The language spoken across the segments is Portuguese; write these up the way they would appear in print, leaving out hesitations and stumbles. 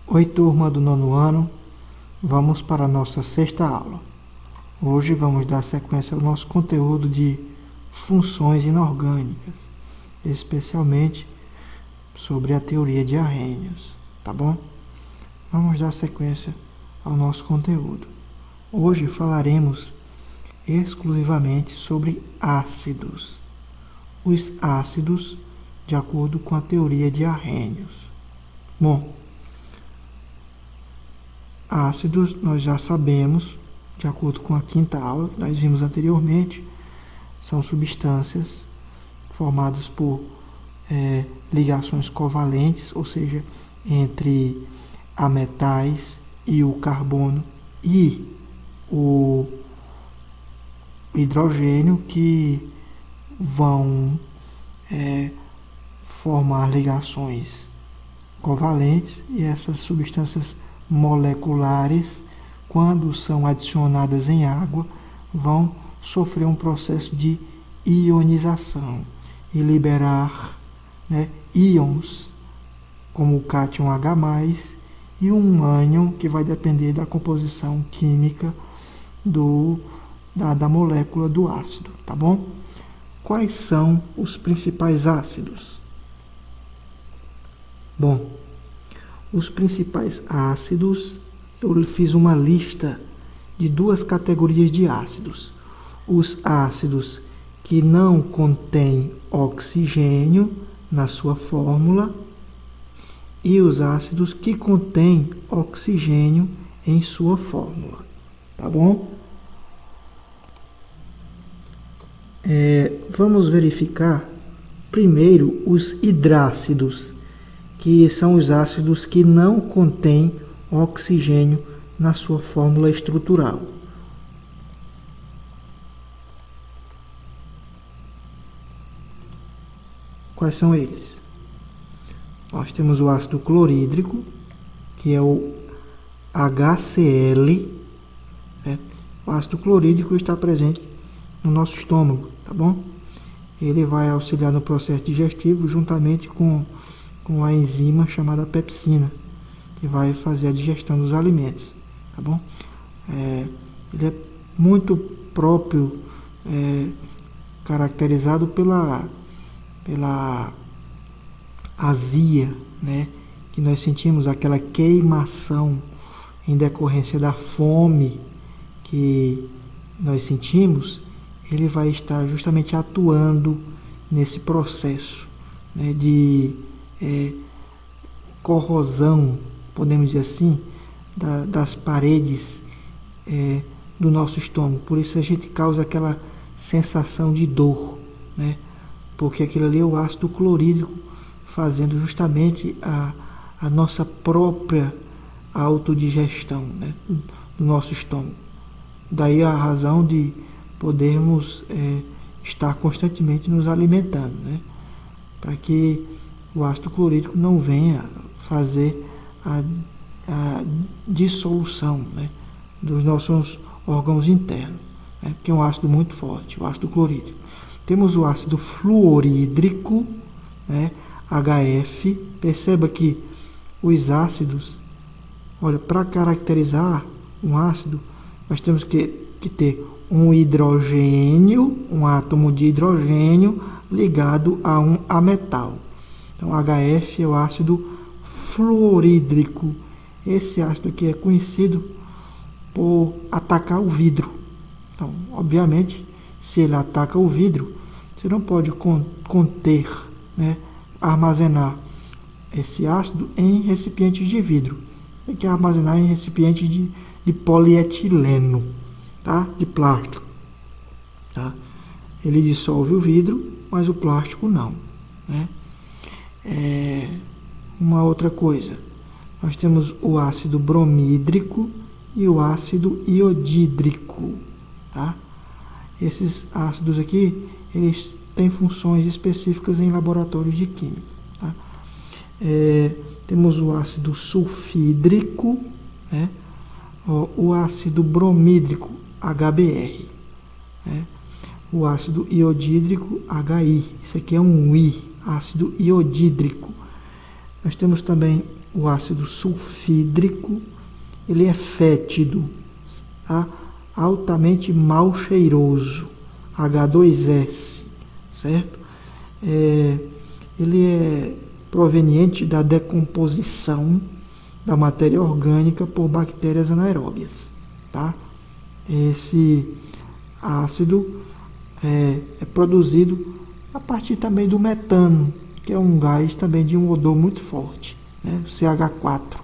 Oi, turma do nono ano, vamos para a nossa sexta aula. Hoje vamos dar sequência ao nosso conteúdo de funções inorgânicas, especialmente sobre a teoria de Arrhenius, tá bom? Vamos dar sequência ao nosso conteúdo. Hoje falaremos exclusivamente sobre ácidos. Os ácidos, de acordo com a teoria de Arrhenius. Bom, ácidos nós já sabemos, de acordo com a quinta aula que nós vimos anteriormente, são substâncias formadas por ligações covalentes, ou seja, entre ametais e o carbono e o hidrogênio, que vão formar ligações covalentes, e essas substâncias moleculares, quando são adicionadas em água, vão sofrer um processo de ionização e liberar íons, como o cátion H+, e um ânion, que vai depender da composição química da molécula do ácido, tá bom? Quais são os principais ácidos? Bom, os principais ácidos, eu fiz uma lista de duas categorias de ácidos. Os ácidos que não contêm oxigênio na sua fórmula e os ácidos que contêm oxigênio em sua fórmula, tá bom? Vamos verificar primeiro os hidrácidos, que são os ácidos que não contêm oxigênio na sua fórmula estrutural. Quais são eles? Nós temos o ácido clorídrico, que é o HCl. O ácido clorídrico está presente no nosso estômago, tá bom? Ele vai auxiliar no processo digestivo juntamente com a enzima chamada pepsina, que vai fazer a digestão dos alimentos, tá bom? Ele é muito próprio, caracterizado pela azia, que nós sentimos, aquela queimação em decorrência da fome que nós sentimos. Ele vai estar justamente atuando nesse processo de corrosão, podemos dizer assim, das paredes do nosso estômago. Por isso a gente causa aquela sensação de dor, porque aquilo ali é o ácido clorídrico fazendo justamente a nossa própria autodigestão do nosso estômago. Daí a razão de podermos estar constantemente nos alimentando, para que o ácido clorídrico não venha fazer a dissolução dos nossos órgãos internos, que é um ácido muito forte, o ácido clorídrico. Temos o ácido fluorídrico, HF. Perceba que os ácidos, olha, para caracterizar um ácido, nós temos que ter um hidrogênio, um átomo de hidrogênio ligado a um ametal. Então, HF é o ácido fluorídrico. Esse ácido aqui é conhecido por atacar o vidro. Então, obviamente, se ele ataca o vidro, você não pode conter, armazenar esse ácido em recipientes de vidro. Tem que armazenar em recipientes de polietileno, tá? De plástico. Tá? Ele dissolve o vidro, mas o plástico não. Uma outra coisa, nós temos o ácido bromídrico e o ácido iodídrico, tá? Esses ácidos aqui, eles têm funções específicas em laboratórios de química, tá? Temos o ácido sulfídrico, o ácido bromídrico, HBr, o ácido iodídrico, HI. Isso aqui é um I, ácido iodídrico. Nós temos também o ácido sulfídrico, ele é fétido, tá? Altamente mal cheiroso, H2S, certo? Ele é proveniente da decomposição da matéria orgânica por bactérias anaeróbias, tá? Esse ácido é produzido a partir também do metano, que é um gás também de um odor muito forte, né? CH4.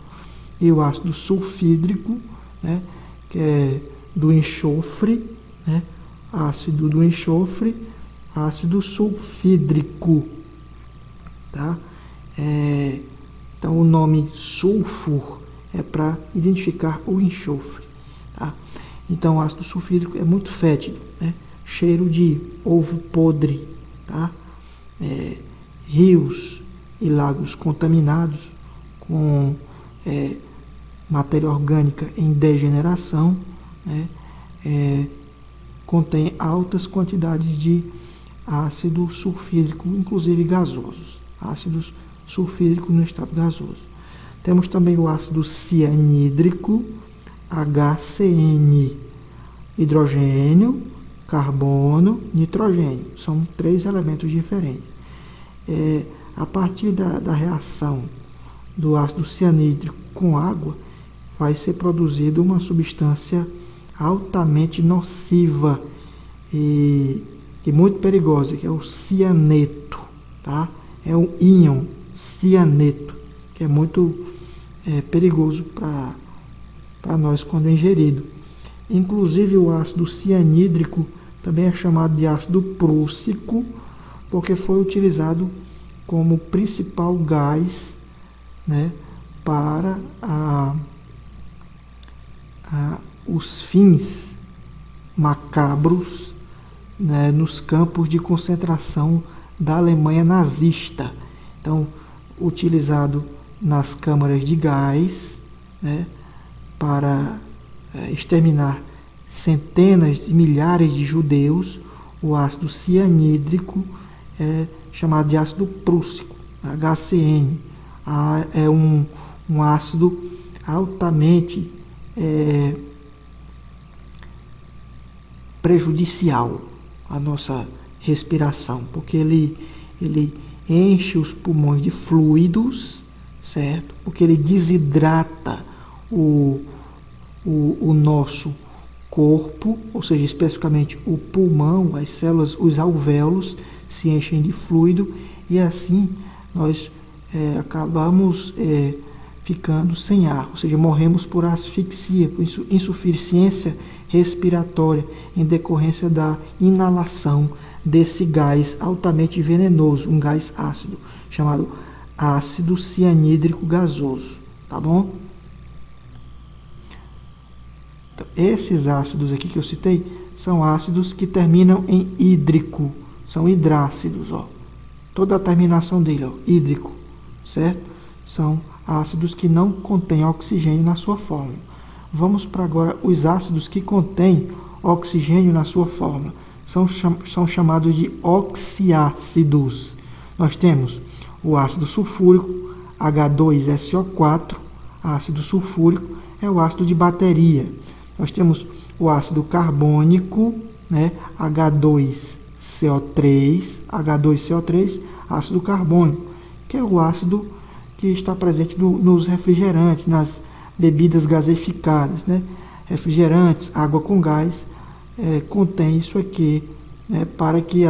E o ácido sulfídrico, né? Que é do enxofre, né? Ácido do enxofre, ácido sulfídrico, tá? Então o nome sulfur é para identificar o enxofre, tá? Então o ácido sulfídrico é muito fétido, né? Cheiro de ovo podre, tá? Rios e lagos contaminados com matéria orgânica em degeneração, né? Contém altas quantidades de ácido sulfídrico, inclusive gasosos, ácidos sulfídricos no estado gasoso. Temos também o ácido cianídrico, HCN, hidrogênio, carbono, nitrogênio. São 3 elementos diferentes. A partir da reação do ácido cianídrico com água, vai ser produzida uma substância altamente nociva e muito perigosa, que é o cianeto, tá? É um íon cianeto, que é muito perigoso para nós quando ingerido. Inclusive o ácido cianídrico também é chamado de ácido prússico, porque foi utilizado como principal gás, né, para os fins macabros, né, nos campos de concentração da Alemanha nazista. Então, utilizado nas câmaras de gás, né, para exterminar centenas de milhares de judeus, o ácido cianídrico é chamado de ácido prússico, HCN. É um ácido altamente prejudicial à nossa respiração, porque ele enche os pulmões de fluidos, certo? Porque ele desidrata o nosso corpo, ou seja, especificamente o pulmão, as células, os alvéolos se enchem de fluido e assim nós acabamos ficando sem ar, ou seja, morremos por asfixia, por insuficiência respiratória em decorrência da inalação desse gás altamente venenoso, um gás ácido, chamado ácido cianídrico gasoso, tá bom? Então, esses ácidos aqui que eu citei são ácidos que terminam em hídrico, são hidrácidos, ó. Toda a terminação dele, ó, hídrico, certo? São ácidos que não contêm oxigênio na sua fórmula. Vamos para agora os ácidos que contêm oxigênio na sua fórmula. São chamados de oxiácidos. Nós temos o ácido sulfúrico, H2SO4, ácido sulfúrico, é o ácido de bateria. Nós temos o ácido carbônico, né, H2CO3, ácido carbônico, que é o ácido que está presente nos refrigerantes, nas bebidas gaseificadas, né? Refrigerantes, água com gás, contém isso aqui, né? Para que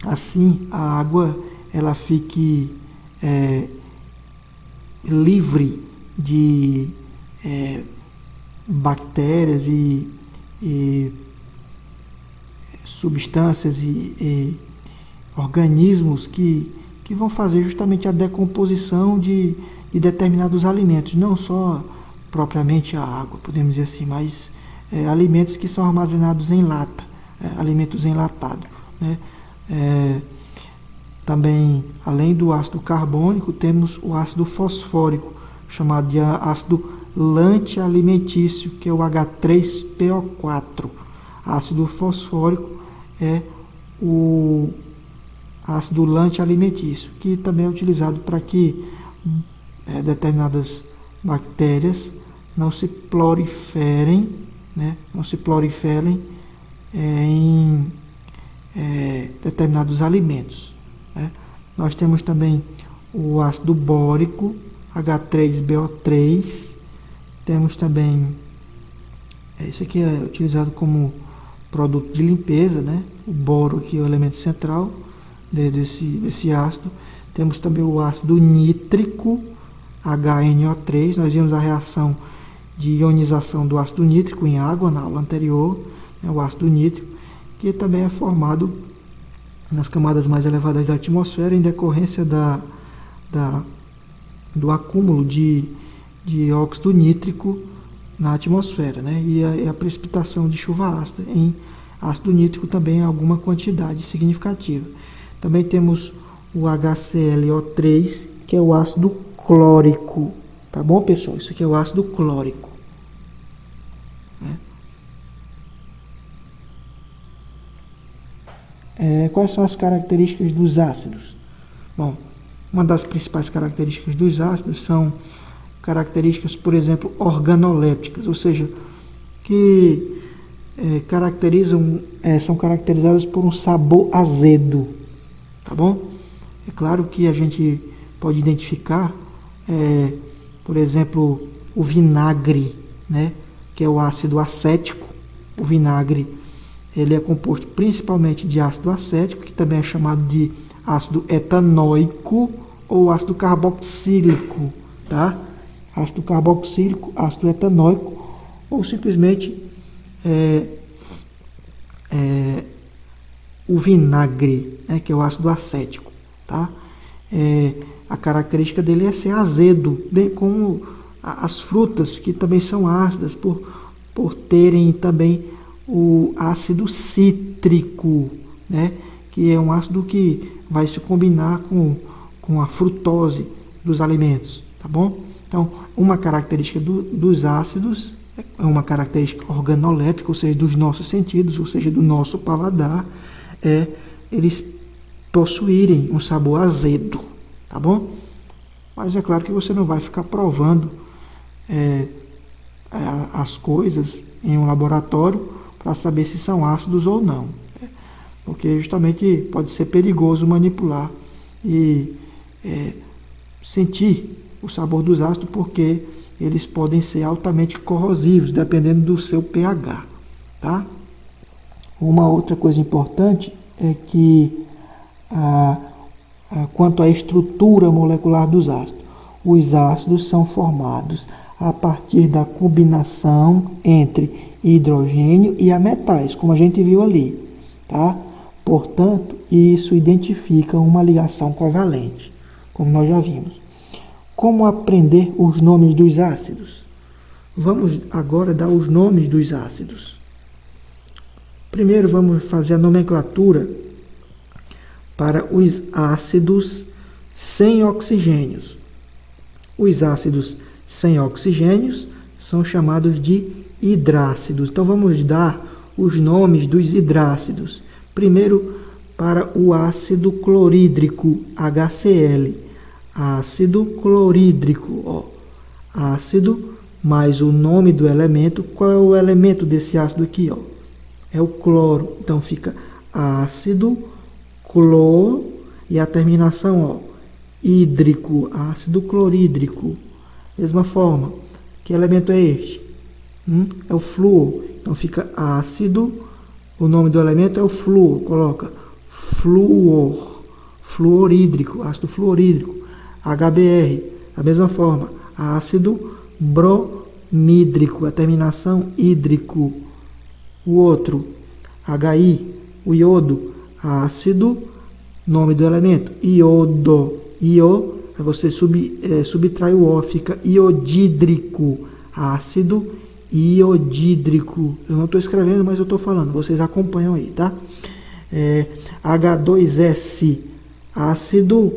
assim a água ela fique livre de bactérias e substâncias e organismos que vão fazer justamente a decomposição de determinados alimentos, não só propriamente a água, podemos dizer assim, mas alimentos que são armazenados em lata, alimentos enlatados, né? Também, além do ácido carbônico, temos o ácido fosfórico, chamado de ácido lantialimentício, que é o H3PO4. Ácido fosfórico é o ácido lantialimentício, que também é utilizado para que determinadas bactérias não se proliferem, em determinados alimentos, né? Nós temos também o ácido bórico, H3BO3. Temos também, isso aqui é utilizado como produto de limpeza, né? O boro aqui é o elemento central desse ácido. Temos também o ácido nítrico, HNO3. Nós vimos a reação de ionização do ácido nítrico em água na aula anterior, né? O ácido nítrico, que também é formado nas camadas mais elevadas da atmosfera em decorrência do acúmulo de óxido nítrico na atmosfera, né? E a precipitação de chuva ácida em ácido nítrico também em alguma quantidade significativa. Também temos o HClO3, que é o ácido clórico. Tá bom, pessoal? Isso aqui é o ácido clórico, né? Quais são as características dos ácidos? Bom, uma das principais características dos ácidos são características, por exemplo, organolépticas, ou seja, que são caracterizadas por um sabor azedo, tá bom? É claro que a gente pode identificar, por exemplo, o vinagre, né, que é o ácido acético. O vinagre, ele é composto principalmente de ácido acético, que também é chamado de ácido etanóico ou ácido carboxílico, tá? Ácido carboxílico, ácido etanóico, ou simplesmente o vinagre, né, que é o ácido acético, tá? A característica dele é ser azedo, bem como as frutas, que também são ácidas, por terem também o ácido cítrico, né, que é um ácido que vai se combinar com a frutose dos alimentos, tá bom? Então, uma característica dos ácidos é uma característica organoléptica, ou seja, dos nossos sentidos, ou seja, do nosso paladar, eles possuírem um sabor azedo, tá bom? Mas é claro que você não vai ficar provando as coisas em um laboratório para saber se são ácidos ou não, né? Porque justamente pode ser perigoso manipular e sentir o sabor dos ácidos, porque eles podem ser altamente corrosivos, dependendo do seu pH, tá? Uma outra coisa importante é que, quanto à estrutura molecular dos ácidos, os ácidos são formados a partir da combinação entre hidrogênio e a metais, como a gente viu ali, tá? Portanto, isso identifica uma ligação covalente, como nós já vimos. Como aprender os nomes dos ácidos? Vamos agora dar os nomes dos ácidos. Primeiro vamos fazer a nomenclatura para os ácidos sem oxigênios. Os ácidos sem oxigênios são chamados de hidrácidos. Então vamos dar os nomes dos hidrácidos. Primeiro, para o ácido clorídrico, HCl. Ácido clorídrico, ó. Ácido mais o nome do elemento. Qual é o elemento desse ácido aqui, ó? É o cloro. Então fica ácido clor e a terminação, ó, hídrico, ácido clorídrico. Mesma forma, que elemento é este? É o flúor. Então fica ácido, o nome do elemento é o flúor. Coloca flúor, fluorídrico, ácido fluorídrico. HBr, da mesma forma, ácido bromídrico, a terminação hídrico. O outro, HI, o iodo, ácido, nome do elemento, iodo. Io, você subtrai o O, fica iodídrico, ácido iodídrico. Eu não estou escrevendo, mas eu estou falando, vocês acompanham aí, tá? H2S, ácido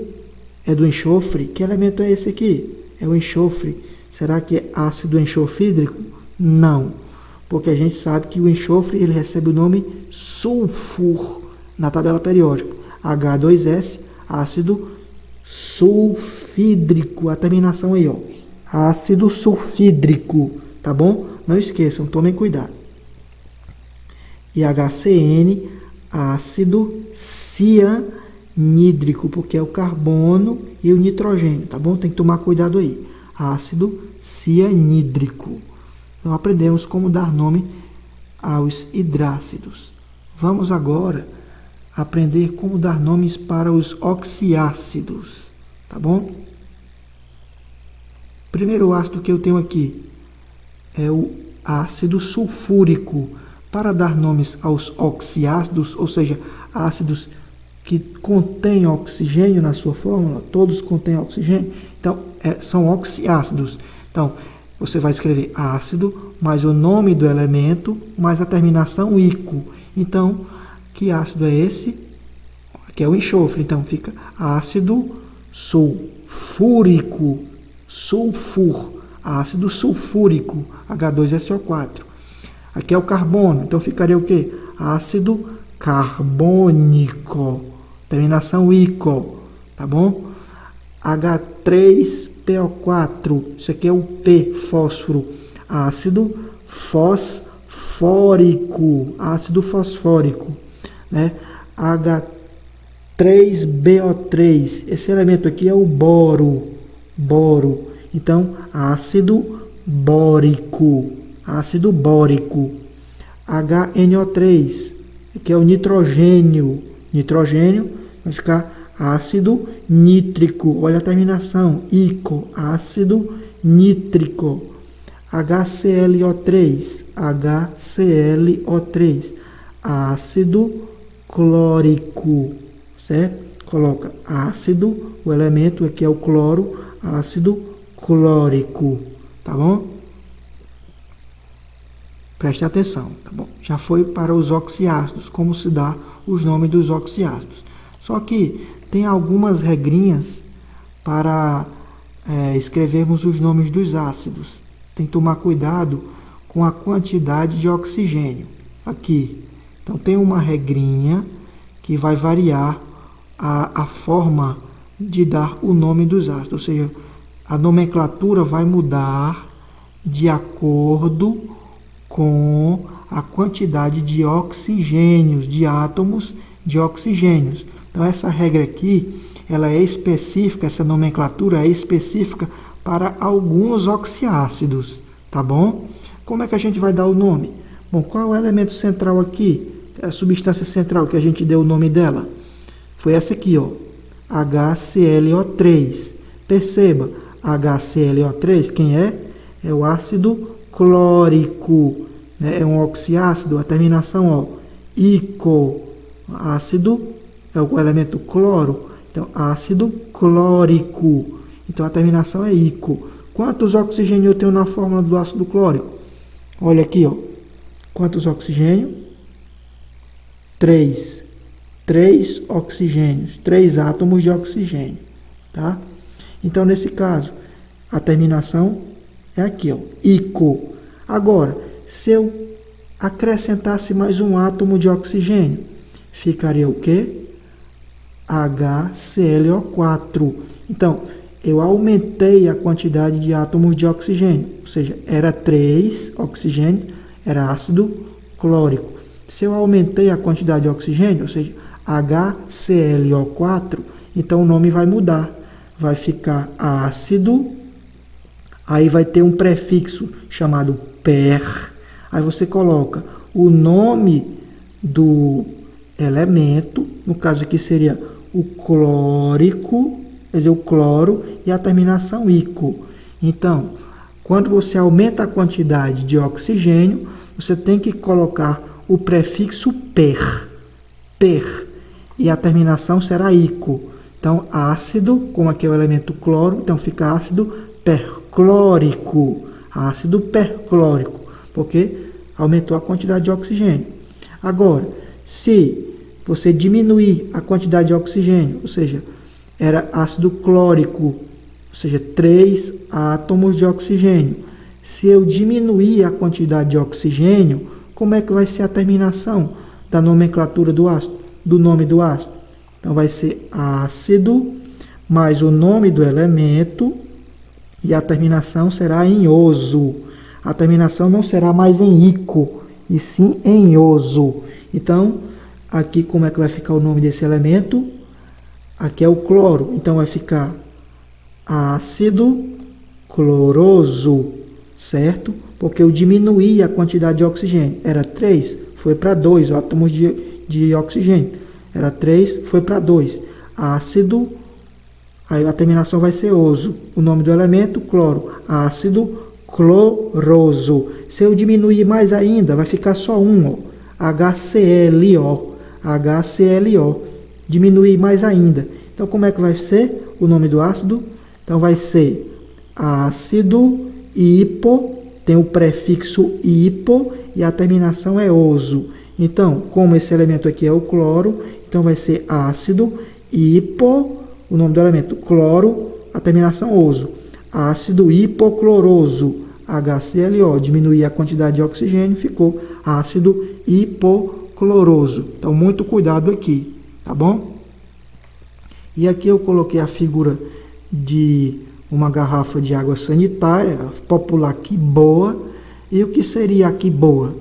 é do enxofre. Que elemento é esse aqui? É o enxofre. Será que é ácido enxofrídrico? Não, porque a gente sabe que o enxofre ele recebe o nome sulfur na tabela periódica. H2S, ácido sulfídrico. sulfídrico, a terminação aí, ó. Ácido sulfídrico, tá bom? Não esqueçam, tomem cuidado. E HCN, ácido cianídrico, porque é o carbono e o nitrogênio, tá bom? Tem que tomar cuidado aí. Ácido cianídrico. Então aprendemos como dar nome aos hidrácidos. Vamos agora aprender como dar nomes para os oxiácidos, tá bom? Primeiro ácido que eu tenho aqui é o ácido sulfúrico. Para dar nomes aos oxiácidos, ou seja, ácidos que contêm oxigênio na sua fórmula, todos contêm oxigênio, então são oxiácidos. Então, você vai escrever ácido, mais o nome do elemento, mais a terminação ico. Então, que ácido é esse? Que é o enxofre. Então, fica ácido sulfúrico, sulfur, ácido sulfúrico, H2SO4. Aqui é o carbono, então ficaria o quê? Ácido carbônico, terminação ico, tá bom? H3PO4, isso aqui é o P, fósforo, ácido fosfórico, né? H3BO3, esse elemento aqui é o boro, então ácido bórico, HNO3, que é o nitrogênio, vai ficar ácido nítrico, olha a terminação, ico, ácido nítrico. HClO3, ácido clórico, certo? Coloca ácido, o elemento aqui é o cloro, ácido clórico, tá bom? Preste atenção, tá bom? Já foi para os oxiácidos, como se dá os nomes dos oxiácidos. Só que tem algumas regrinhas para escrevermos os nomes dos ácidos. Tem que tomar cuidado com a quantidade de oxigênio aqui. Então tem uma regrinha que vai variar a forma de dar o nome dos ácidos. Ou seja, a nomenclatura vai mudar de acordo com a quantidade de oxigênios, de átomos de oxigênios. Então essa regra aqui, ela é específica, essa nomenclatura é específica para alguns oxiácidos, tá bom? Como é que a gente vai dar o nome? Bom, qual é o elemento central aqui? A substância central que a gente deu o nome dela? Foi essa aqui, ó, HClO3. Perceba, HClO3, quem é? É o ácido clórico, né? É um oxiácido, a terminação, ó, ico, ácido é o elemento cloro, então ácido clórico, então a terminação é ico. Quantos oxigênios eu tenho na fórmula do ácido clórico? Olha aqui, ó, quantos oxigênios? 3 oxigênios, 3 átomos de oxigênio, tá? Então nesse caso a terminação é aqui, ó, ico. Agora, se eu acrescentasse mais um átomo de oxigênio, ficaria o quê? HClO4. Então, eu aumentei a quantidade de átomos de oxigênio, ou seja, era 3 oxigênio, era ácido clórico. Se eu aumentei a quantidade de oxigênio, ou seja, HClO4, então o nome vai mudar. Vai ficar ácido, aí vai ter um prefixo chamado per, aí você coloca o nome do elemento, no caso aqui seria o clórico, quer dizer, o cloro, e a terminação ico. Então, quando você aumenta a quantidade de oxigênio, você tem que colocar o prefixo per, e a terminação será ico. Então, ácido, como aqui é o elemento cloro, então fica ácido perclórico, porque aumentou a quantidade de oxigênio. Agora, se você diminuir a quantidade de oxigênio, ou seja, era ácido clórico, ou seja, 3 átomos de oxigênio. Se eu diminuir a quantidade de oxigênio, como é que vai ser a terminação da nomenclatura do ácido, do nome do ácido? Então vai ser ácido mais o nome do elemento e a terminação será em oso. A terminação não será mais em ico, e sim em oso. Então, aqui como é que vai ficar o nome desse elemento? Aqui é o cloro, então vai ficar ácido cloroso, certo? Porque eu diminuí a quantidade de oxigênio. Era 3, foi para 2 átomos de oxigênio. Era 3, foi para 2. Ácido, aí a terminação vai ser oso. O nome do elemento, cloro. Ácido cloroso. Se eu diminuir mais ainda, vai ficar só um, ó. HClO. HClO. Diminuir mais ainda. Então, como é que vai ser o nome do ácido? Então, vai ser ácido hipo, tem o prefixo hipo e a terminação é oso. Então, como esse elemento aqui é o cloro, então vai ser ácido hipo, o nome do elemento cloro, a terminação oso. Ácido hipocloroso, HClO, diminuir a quantidade de oxigênio, ficou ácido hipocloroso. Então, muito cuidado aqui, tá bom? E aqui eu coloquei a figura de uma garrafa de água sanitária, popular Quiboa. E o que seria a Quiboa?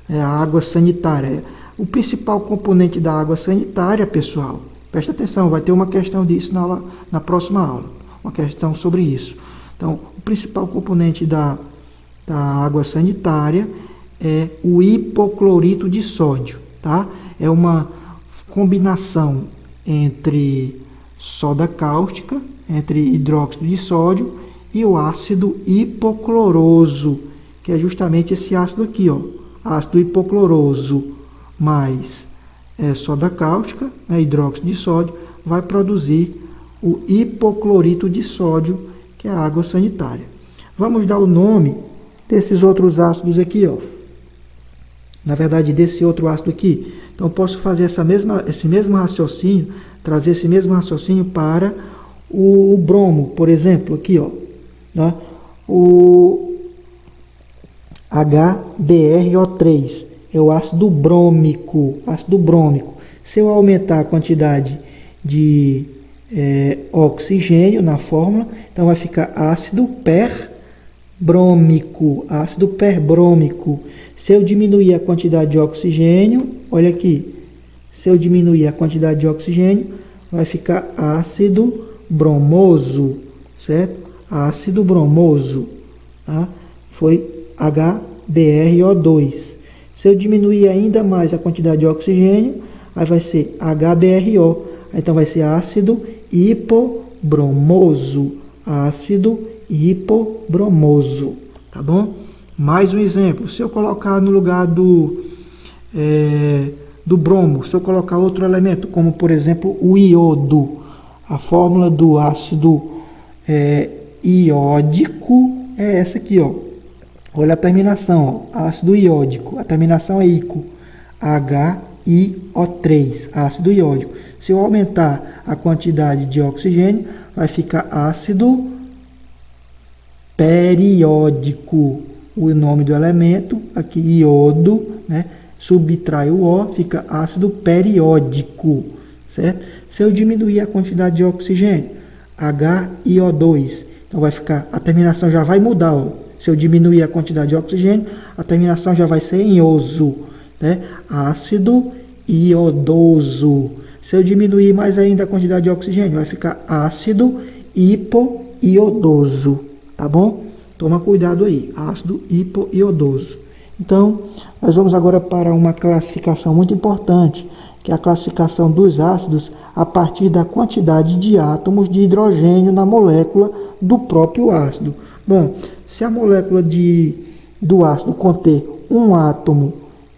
É a água sanitária. O principal componente da água sanitária, pessoal, presta atenção, vai ter uma questão disso na próxima aula, uma questão sobre isso. Então, o principal componente da água sanitária é o hipoclorito de sódio, tá? É uma combinação entre soda cáustica, entre hidróxido de sódio e o ácido hipocloroso, que é justamente esse ácido aqui, ó, ácido hipocloroso mais soda cáustica, hidróxido de sódio, vai produzir o hipoclorito de sódio, que é a água sanitária. Vamos dar o nome desses outros ácidos aqui, ó. Na verdade, desse outro ácido aqui. Então, posso fazer esse mesmo raciocínio, trazer esse mesmo raciocínio para o bromo, por exemplo, aqui, ó, tá? O HBrO3 é o ácido brômico, Se eu aumentar a quantidade de oxigênio na fórmula, então vai ficar ácido perbrômico, Se eu diminuir a quantidade de oxigênio, olha aqui, se eu diminuir a quantidade de oxigênio, vai ficar ácido bromoso, certo? Ácido bromoso, tá? Foi HBrO2. Se eu diminuir ainda mais a quantidade de oxigênio, aí vai ser HBrO. Então vai ser ácido hipobromoso, tá bom? Mais um exemplo, se eu colocar no lugar do bromo, se eu colocar outro elemento, como por exemplo o iodo, a fórmula do ácido iódico é essa aqui, ó. Olha a terminação, ó, ácido iódico, a terminação é ico, HiO3, ácido iódico. Se eu aumentar a quantidade de oxigênio, vai ficar ácido periódico. O nome do elemento, aqui iodo, né? Subtrai o O, fica ácido periódico, certo? Se eu diminuir a quantidade de oxigênio, HiO2, então vai ficar, a terminação já vai mudar, ó. Se eu diminuir a quantidade de oxigênio, a terminação já vai ser em oso, né? Ácido iodoso. Se eu diminuir mais ainda a quantidade de oxigênio, vai ficar ácido hipoiodoso, tá bom? Toma cuidado aí, ácido hipoiodoso. Então, nós vamos agora para uma classificação muito importante, que é a classificação dos ácidos a partir da quantidade de átomos de hidrogênio na molécula do próprio ácido. Bom, se a molécula do ácido conter um átomo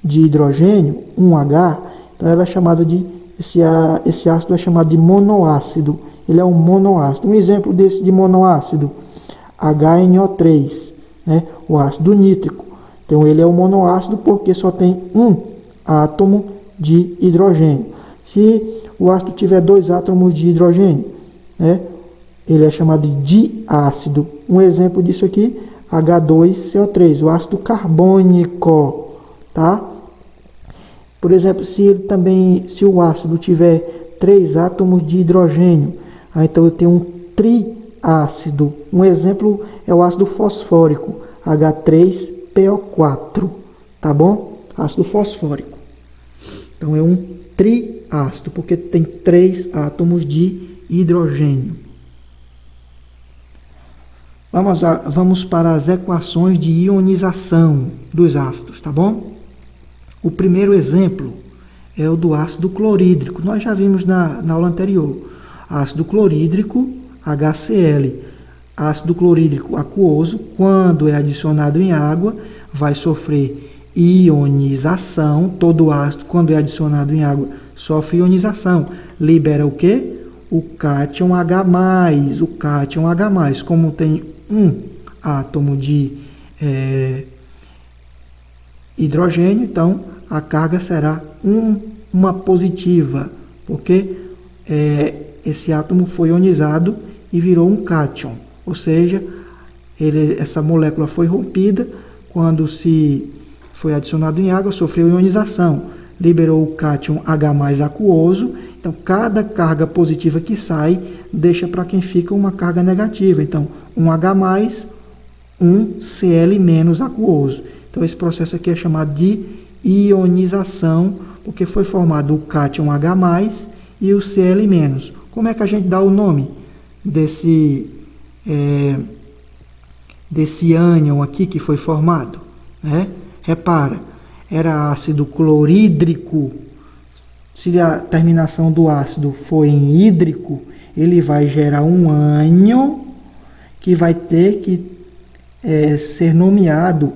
de hidrogênio, 1H, então ela é chamada esse ácido é chamado de monoácido. Ele é um monoácido. Um exemplo desse de monoácido, HNO3, né? O ácido nítrico. Então ele é um monoácido porque só tem um átomo de hidrogênio. Se o ácido tiver 2 átomos de hidrogênio, né? Ele é chamado de diácido. Um exemplo disso aqui, H2CO3, o ácido carbônico, tá? Por exemplo, se o ácido tiver 3 átomos de hidrogênio, Então eu tenho um triácido. Um exemplo é o ácido fosfórico, H3PO4, tá bom? Ácido fosfórico. Então é um triácido, porque tem 3 átomos de hidrogênio. Vamos para as equações de ionização dos ácidos, tá bom? O primeiro exemplo é o do ácido clorídrico. Nós já vimos na aula anterior. Ácido clorídrico, HCl. Ácido clorídrico aquoso, quando é adicionado em água, vai sofrer ionização. Todo ácido, quando é adicionado em água, sofre ionização. Libera o quê? O cátion H+. O cátion H+. Como tem um átomo de hidrogênio, então a carga será uma positiva, porque esse átomo foi ionizado e virou um cátion, ou seja, essa molécula foi rompida, quando se foi adicionado em água, sofreu ionização, liberou o cátion H+ aquoso. Então, cada carga positiva que sai, deixa para quem fica uma carga negativa. Então, um H+, um Cl- aquoso. Então, esse processo aqui é chamado de ionização, porque foi formado o cátion H+ e o Cl-. Como é que a gente dá o nome desse ânion aqui que foi formado? Repara, era ácido clorídrico. Se a terminação do ácido for em hídrico, ele vai gerar um ânion que vai ter que ser nomeado,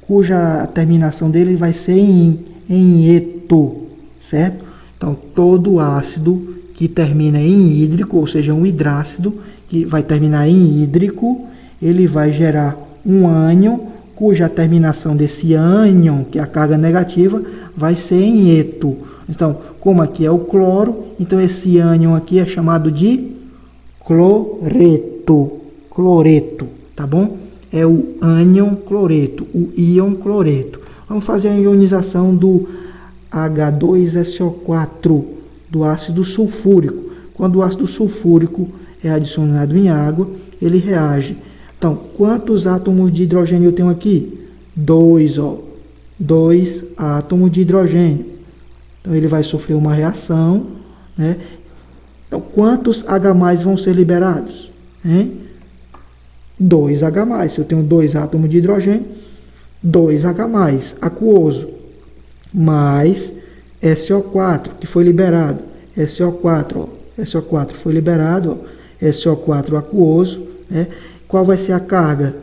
cuja terminação dele vai ser em eto, certo? Então, todo ácido que termina em hídrico, ou seja, um hidrácido que vai terminar em hídrico, ele vai gerar um ânion, cuja terminação desse ânion, que é a carga negativa, vai ser em eto. Então, como aqui é o cloro, então esse ânion aqui é chamado de cloreto, tá bom? É o ânion cloreto, o íon cloreto. Vamos fazer a ionização do H2SO4, do ácido sulfúrico. Quando o ácido sulfúrico é adicionado em água, ele reage. Então, quantos átomos de hidrogênio eu tenho aqui? 2, ó. 2 átomos de hidrogênio. Então, ele vai sofrer uma reação, né? Então, quantos H+ vão ser liberados? 2H+. Se eu tenho 2 átomos de hidrogênio, 2H+, aquoso, mais SO4, que foi liberado. SO4, ó. SO4 foi liberado, ó. SO4 aquoso, né? Qual vai ser a carga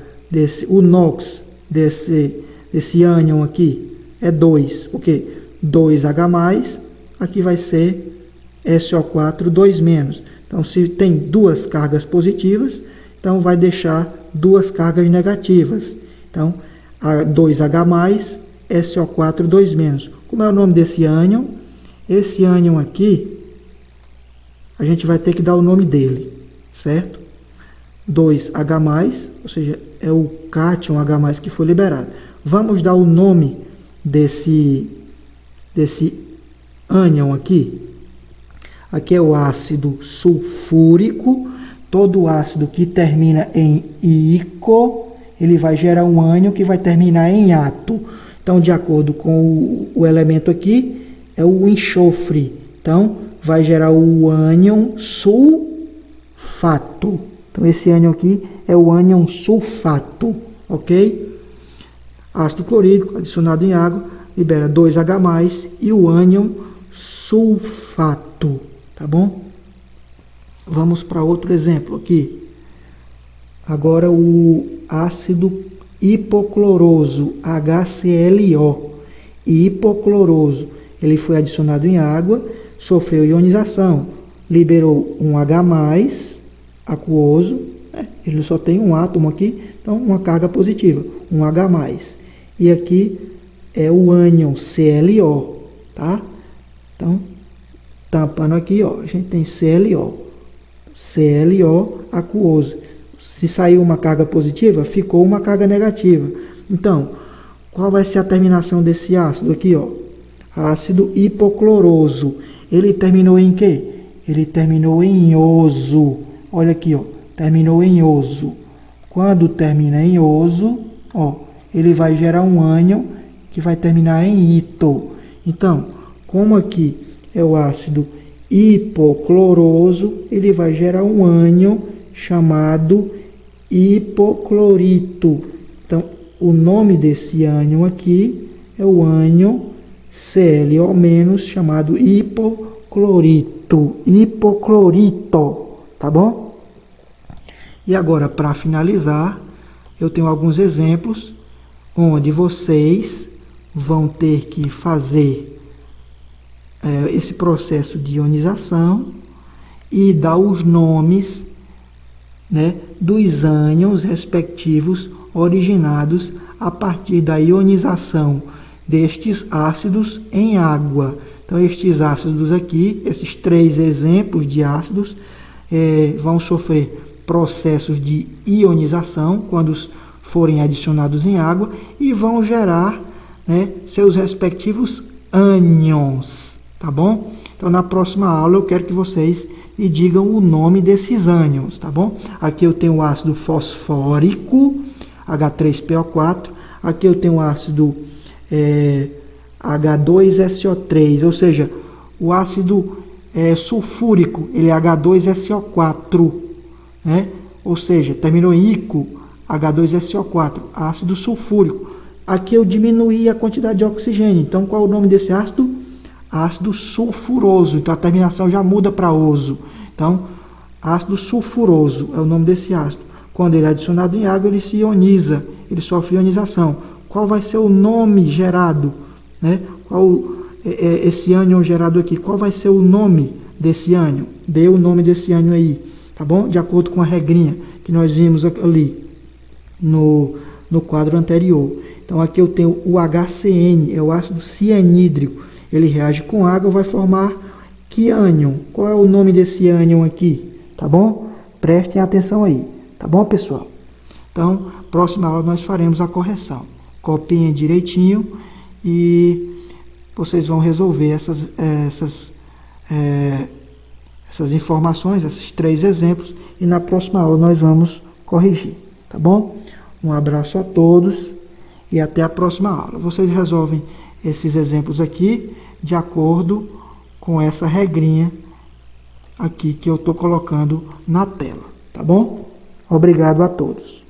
o NOx desse ânion aqui? É 2, porque 2H+, aqui vai ser SO4 2-. Então, se tem 2 cargas positivas, então vai deixar 2 cargas negativas. Então, 2H+, SO4 2-. Como é o nome desse ânion? Esse ânion aqui, a gente vai ter que dar o nome dele, certo? 2H+, ou seja, é o cátion H+ que foi liberado. Vamos dar o nome desse ânion aqui. Aqui é o ácido sulfúrico. Todo ácido que termina em ico, ele vai gerar um ânion que vai terminar em ato. Então, de acordo com o elemento aqui, é o enxofre. Então, vai gerar o ânion sulfato. Então, esse ânion aqui é o ânion sulfato, ok? Ácido clorídrico adicionado em água libera 2H+, e o ânion sulfato, tá bom? Vamos para outro exemplo aqui. Agora o ácido hipocloroso, HClO. Hipocloroso, ele foi adicionado em água, sofreu ionização, liberou um H+, aquoso, ele só tem um átomo aqui, então uma carga positiva, um H+. E aqui é o ânion ClO, tá? Então, tampando aqui, ó, a gente tem ClO aquoso. Se saiu uma carga positiva, ficou uma carga negativa. Então, qual vai ser a terminação desse ácido aqui, ó? Ácido hipocloroso. Ele terminou em quê? ele terminou em oso. Olha aqui, ó, terminou em oso. Quando termina em oso, ó, ele vai gerar um ânion que vai terminar em ito. Então, como aqui é o ácido hipocloroso, ele vai gerar um ânion chamado hipoclorito. Então, o nome desse ânion aqui é o ânion ClO-, chamado hipoclorito. Hipoclorito, tá bom? E agora, para finalizar, eu tenho alguns exemplos onde vocês vão ter que fazer esse processo de ionização e dar os nomes, né, dos ânions respectivos originados a partir da ionização destes ácidos em água. Então, estes ácidos aqui, esses 3 exemplos de ácidos, vão sofrer processos de ionização quando forem adicionados em água e vão gerar, né, seus respectivos ânions, tá bom? Então, na próxima aula eu quero que vocês me digam o nome desses ânions, tá bom? Aqui eu tenho o ácido fosfórico, H3PO4. Aqui eu tenho o ácido H2SO3, ou seja, o ácido sulfúrico, ele é H2SO4, né? Ou seja, terminou em ico, H2SO4, ácido sulfúrico. Aqui eu diminuí a quantidade de oxigênio. Então, qual é o nome desse ácido? Ácido sulfuroso. Então, a terminação já muda para oso. Então, ácido sulfuroso é o nome desse ácido. Quando ele é adicionado em água, ele se ioniza, ele sofre ionização. Qual vai ser o nome gerado, né? Esse ânion gerado aqui, qual vai ser o nome desse ânion? Dê o nome desse ânion aí, tá bom? De acordo com a regrinha que nós vimos ali no quadro anterior. Então, aqui eu tenho o HCN, é o ácido cianídrico. Ele reage com água, vai formar que ânion? Qual é o nome desse ânion aqui? Tá bom? Prestem atenção aí. Tá bom, pessoal? Então, próxima aula nós faremos a correção. Copiem direitinho e vocês vão resolver essas informações, esses 3 exemplos, e na próxima aula nós vamos corrigir. Tá bom? Um abraço a todos e até a próxima aula. Vocês resolvem esses exemplos aqui de acordo com essa regrinha aqui que eu estou colocando na tela, tá bom? Obrigado a todos.